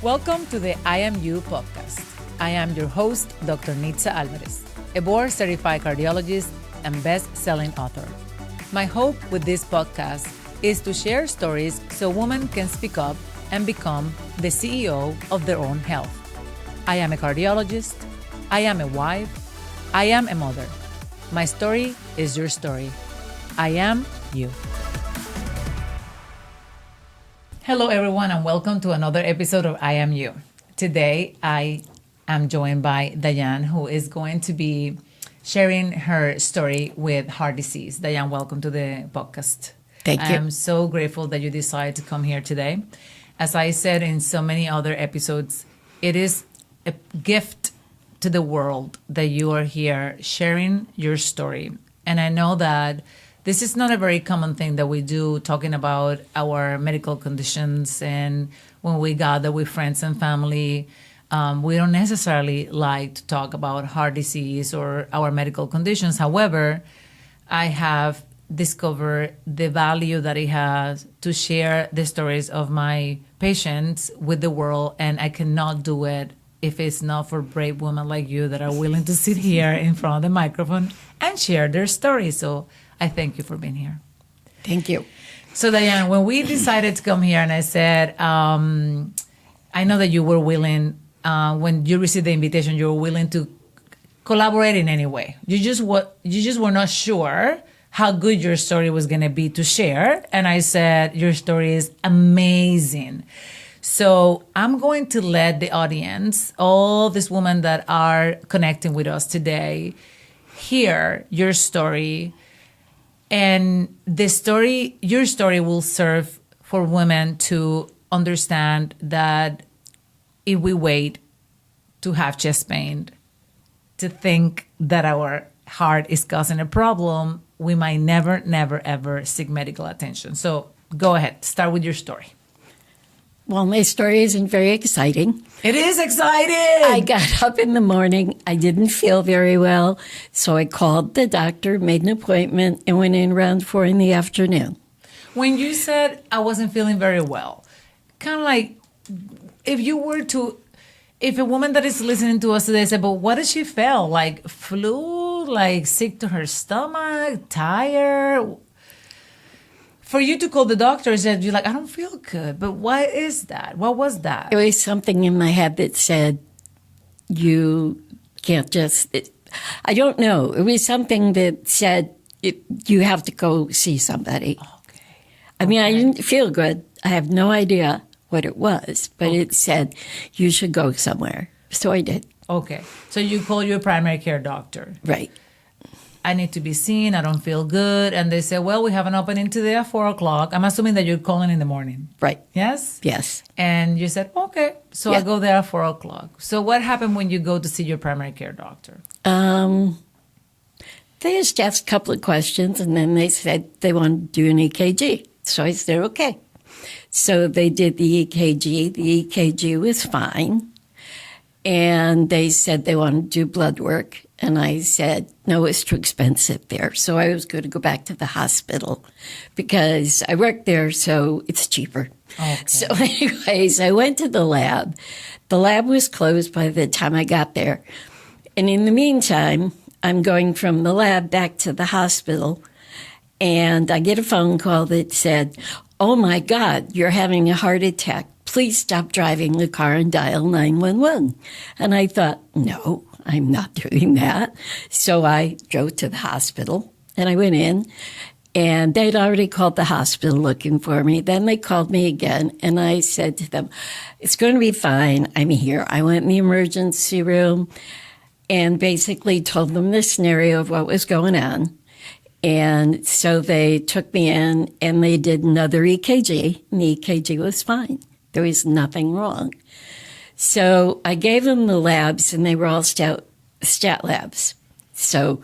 Welcome to the I Am You podcast. I am your host, Dr. Nitza Alvarez, a board-certified cardiologist and best-selling author. My hope with this podcast is to share stories so women can speak up and become the CEO of their own health. I am a cardiologist. I am a wife. I am a mother. My story is your story. I am you. Hello, everyone, and welcome to another episode of I Am You. Today, I am joined by Diane, who is going to be sharing her story with heart disease. Diane, welcome to the podcast. Thank you. I am so grateful that you decided to come here today. As I said in so many other episodes, it is a gift to the world that you are here sharing your story. And I know that this is not a very common thing that we do, talking about our medical conditions. And when we gather with friends and family, we don't necessarily like to talk about heart disease or our medical conditions. However, I have discovered the value that it has to share the stories of my patients with the world. And I cannot do it if it's not for brave women like you that are willing to sit here in front of the microphone and share their stories. So I thank you for being here. Thank you. So Diane, when we decided to come here and I said, I know that you were willing, when you received the invitation, you were willing to collaborate in any way. You just were not sure how good your story was going to be to share. And I said, your story is amazing. So I'm going to let the audience, all these women that are connecting with us today, hear your story. And your story will serve for women to understand that if we wait to have chest pain, to think that our heart is causing a problem, we might never, ever seek medical attention. So go ahead, start with your story. Well, my story isn't very exciting. It is exciting. I got up in the morning. I didn't feel very well. So I called the doctor, made an appointment, and went in around 4 in the afternoon. When you said I wasn't feeling very well, kind of like if a woman that is listening to us today said, but what did she feel? Like flu, like sick to her stomach, tired? For you to call the doctor and said, you're like, I don't feel good. But what is that? What was that? It was something in my head that said, you can't I don't know. It was something that said, you have to go see somebody. Okay. I mean, I didn't feel good. I have no idea what it was, but it said, you should go somewhere. So I did. Okay. So you call your primary care doctor. Right. I need to be seen. I don't feel good. And they say, well, we have an opening today at 4 o'clock. I'm assuming that you're calling in the morning. Right. Yes? Yes. And you said, okay. So I go there at 4 o'clock. So what happened when you go to see your primary care doctor? They just asked a couple of questions, and then they said they wanted to do an EKG. So I said, okay. So they did the EKG. The EKG was fine. And they said they wanted to do blood work. And I said, no, it's too expensive there. So I was going to go back to the hospital because I work there, so it's cheaper. Okay. So anyways, I went to the lab. The lab was closed by the time I got there. And in the meantime, I'm going from the lab back to the hospital. And I get a phone call that said, oh, my God, you're having a heart attack. Please stop driving the car and dial 911. And I thought, no, I'm not doing that. So I drove to the hospital and I went in and they'd already called the hospital looking for me. Then they called me again and I said to them, it's going to be fine. I'm here. I went in the emergency room and basically told them the scenario of what was going on. And so they took me in and they did another EKG and the EKG was fine. There was nothing wrong. So I gave them the labs, and they were all stat labs. So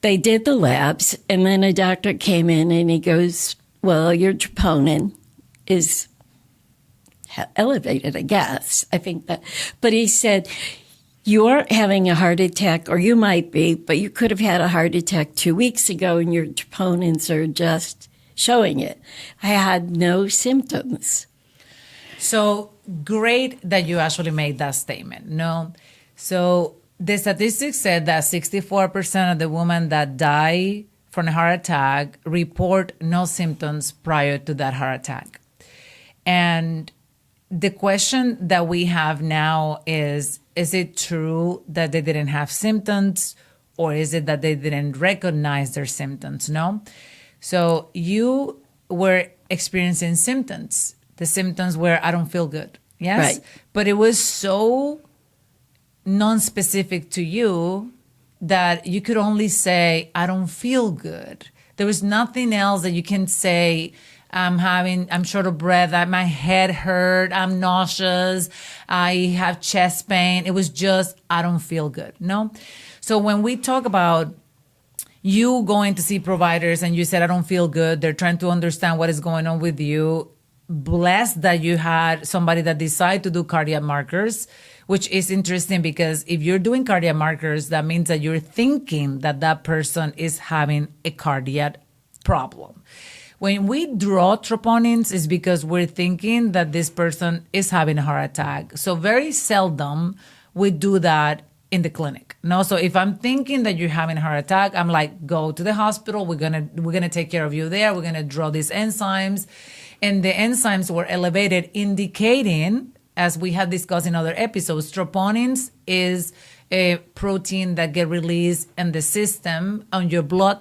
they did the labs, and then a doctor came in, and he goes, well, your troponin is elevated, I guess. I think that. But he said, you aren't having a heart attack, or you might be, but you could have had a heart attack 2 weeks ago, and your troponins are just showing it. I had no symptoms. So great that you actually made that statement. No, so the statistics said that 64% of the women that die from a heart attack report no symptoms prior to that heart attack. And the question that we have now is it true that they didn't have symptoms, or is it that they didn't recognize their symptoms? No. So you were experiencing symptoms. The symptoms were, I don't feel good. Yes. Right. But it was so non-specific to you that you could only say, I don't feel good. There was nothing else that you can say, I'm short of breath, my head hurt, I'm nauseous, I have chest pain. It was just, I don't feel good. No. So when we talk about you going to see providers and you said, I don't feel good, they're trying to understand what is going on with you. Blessed that you had somebody that decided to do cardiac markers, which is interesting because if you're doing cardiac markers, that means that you're thinking that that person is having a cardiac problem. When we draw troponins, it's because we're thinking that this person is having a heart attack. So very seldom we do that in the clinic. No, so if I'm thinking that you're having a heart attack, I'm like, go to the hospital. We're gonna take care of you there. We're gonna draw these enzymes, and the enzymes were elevated, indicating, as we had discussed in other episodes, troponins is a protein that get released in the system on your blood.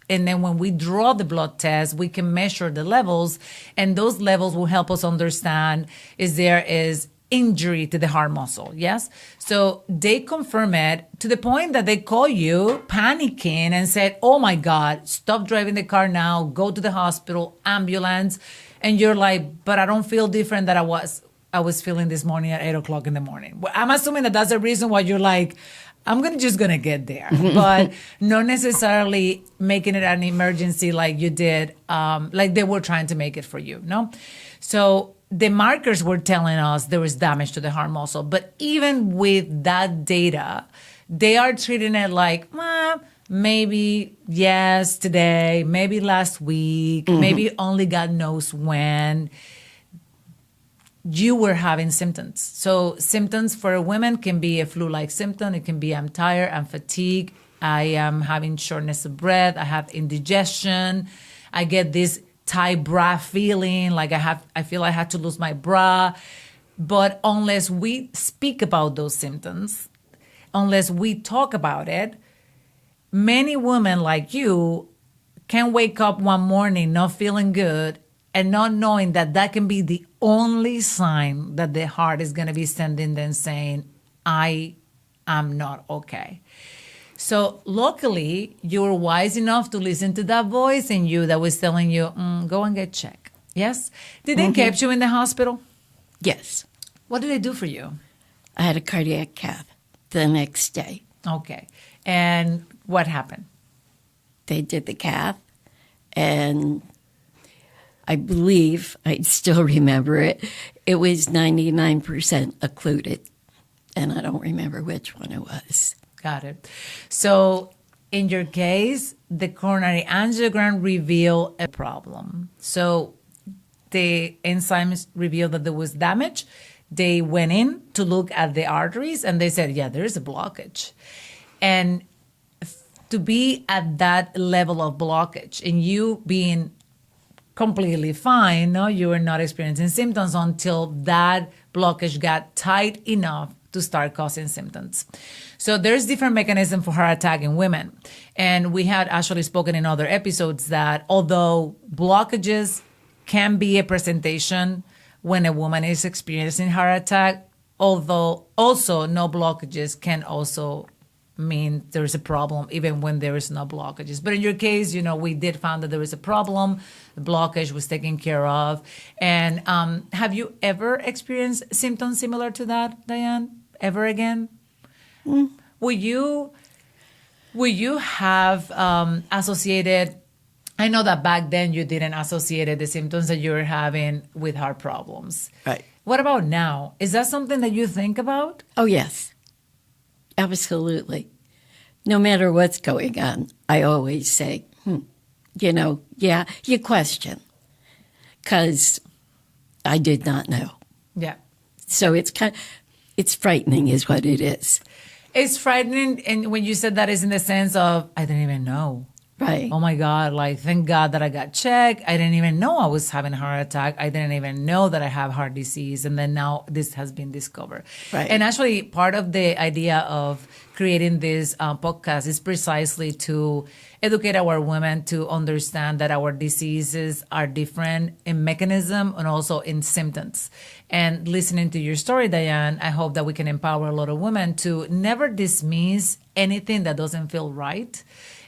And then when we draw the blood test, we can measure the levels, and those levels will help us understand if there is injury to the heart muscle. Yes. So they confirm it to the point that they call you panicking and said, oh my God, stop driving the car now, go to the hospital, ambulance. And you're like, but I don't feel different than I was feeling this morning at 8:00 in the morning. Well, I'm assuming that that's the reason why you're like, I'm just gonna get there, but not necessarily making it an emergency like you did, like they were trying to make it for you. No. So the markers were telling us there was damage to the heart muscle, but even with that data, they are treating it like, maybe yes, today, maybe last week, maybe only God knows when. You were having symptoms. So symptoms for women can be a flu-like symptom. It can be, I'm tired, I'm fatigued, I am having shortness of breath, I have indigestion, I get this tight bra feeling, like I feel I had to lose my bra. But unless we speak about those symptoms, unless we talk about it, many women like you can wake up one morning not feeling good and not knowing that that can be the only sign that the heart is going to be sending them saying, I am not okay. So luckily, you were wise enough to listen to that voice in you that was telling you, go and get checked. Yes? Did they keep you in the hospital? Yes. What did they do for you? I had a cardiac cath the next day. Okay. And what happened? They did the cath, and I believe, I still remember it, it was 99% occluded, and I don't remember which one it was. Got it. So in your case, the coronary angiogram revealed a problem. So the enzymes revealed that there was damage. They went in to look at the arteries, and they said, yeah, there is a blockage. And to be at that level of blockage and you being completely fine, no, you were not experiencing symptoms until that blockage got tight enough to start causing symptoms. So there's different mechanisms for heart attack in women. And we had actually spoken in other episodes that although blockages can be a presentation when a woman is experiencing heart attack, although also no blockages can also mean there's a problem even when there is no blockages. But in your case, we did find that there was a problem. The blockage was taken care of. And have you ever experienced symptoms similar to that, Diane? Ever again? Will you have associated, I know that back then you didn't associate the symptoms that you were having with heart problems. Right. What about now? Is that something that you think about? Oh, yes. Absolutely. No matter what's going on, I always say, you question. Because I did not know. Yeah. So it's frightening is what it is. It's frightening. And when you said that, is in the sense of, I didn't even know. Right. Oh my God, like, thank God that I got checked. I didn't even know I was having a heart attack. I didn't even know that I have heart disease. And then now this has been discovered. Right. And actually, part of the idea of creating this podcast is precisely to educate our women to understand that our diseases are different in mechanism and also in symptoms. And listening to your story, Diane, I hope that we can empower a lot of women to never dismiss anything that doesn't feel right.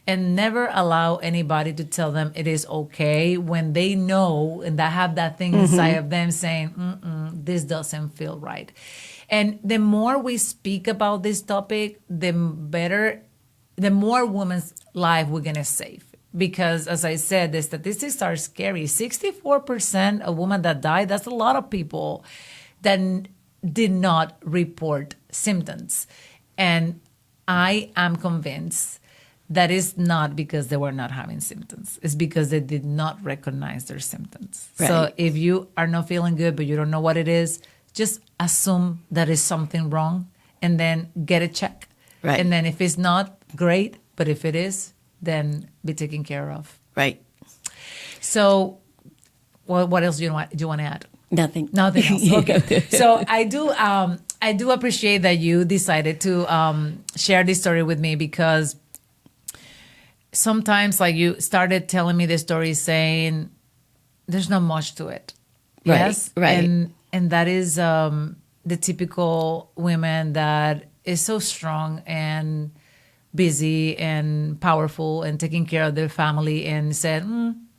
And never allow anybody to tell them it is okay when they know and that have that thing inside of them saying, this doesn't feel right. And the more we speak about this topic, the better, the more women's life we're going to save. Because as I said, the statistics are scary. 64% of women that die, that's a lot of people that did not report symptoms. And I am convinced that is not because they were not having symptoms. It's because they did not recognize their symptoms. Right. So if you are not feeling good, but you don't know what it is, just assume that is something wrong and then get a check. Right. And then if it's not, great. But if it is, then be taken care of. Right. So what else do you want to add? Nothing. Nothing else. Okay. So I do appreciate that you decided to share this story with me, because sometimes, like, you started telling me the story saying there's not much to it. Right, Yes. right. And that is the typical women that is so strong and busy and powerful and taking care of their family and said,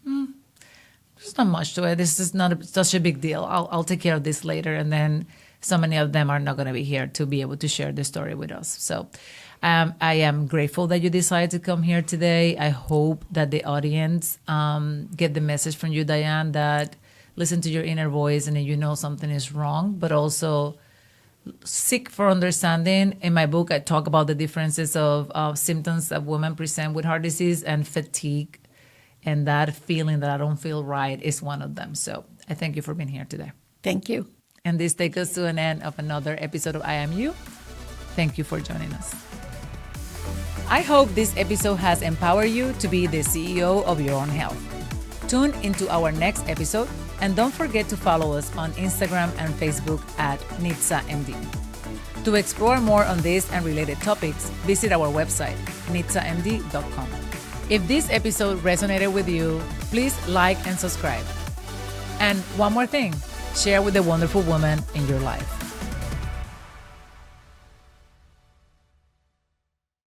there's not much to it. This is not such a big deal. I'll take care of this later. And then so many of them are not going to be here to be able to share the story with us. So I am grateful that you decided to come here today. I hope that the audience get the message from you, Diane, that listen to your inner voice, and then you know something is wrong, but also seek for understanding. In my book, I talk about the differences of symptoms that women present with heart disease, and fatigue, and that feeling that I don't feel right is one of them. So I thank you for being here today. Thank you. And this takes us to an end of another episode of I Am You. Thank you for joining us. I hope this episode has empowered you to be the CEO of your own health. Tune into our next episode, and don't forget to follow us on Instagram and Facebook at NITZAMD. To explore more on this and related topics, visit our website, NITZAMD.com. If this episode resonated with you, please like and subscribe. And one more thing, share with the wonderful woman in your life.